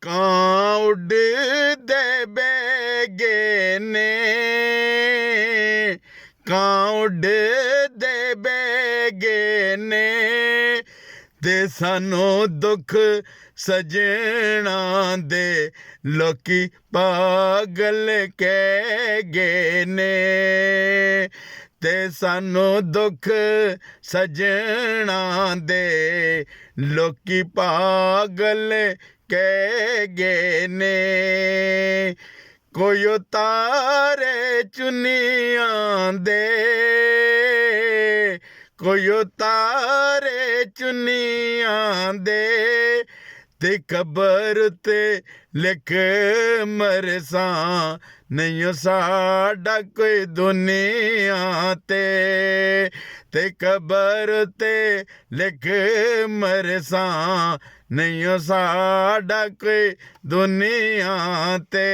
ਕਾਂ ਉੱਡਦੇ ਬੈਗੇ ਨੇ, ਕਾਂ ਉੱਡਦੇ ਬੈਗੇ ਨੇ, ਤੇ ਸਾਨੂੰ ਦੁੱਖ ਸਜਣਾ ਦੇ ਲੋਕੀ ਪਾਗਲ ਕਹਿ ਗਏ ਨੇ, ਤੇ ਸਾਨੂੰ ਦੁੱਖ ਸਜਣਾ ਦੇ ਲੋਕੀ ਪਾਗਲ ਕਹਿ ਗਏ ਨੇ। ਕੋਈ ਉਤਾਰੇ ਚੁੰਨੀਆਂ ਦੇ, ਕੋਈ ਉਤਾਰੇ ਚੁੰਨੀਆਂ ਦੇ, ਤੇ ਕਬਰ ਤੇ ਲਿਖ ਮਰਸਾਂ ਨਹੀਂ ਸਾਡਾ ਕੋਈ ਦੁਨੀਆ ਤੇ ਕਬਰ ਤੇ ਲਿਖ ਮਰਸਾਂ ਨਹੀਂ ਸਾਡਾ ਕੋਈ ਦੁਨੀਆ ਤੇ।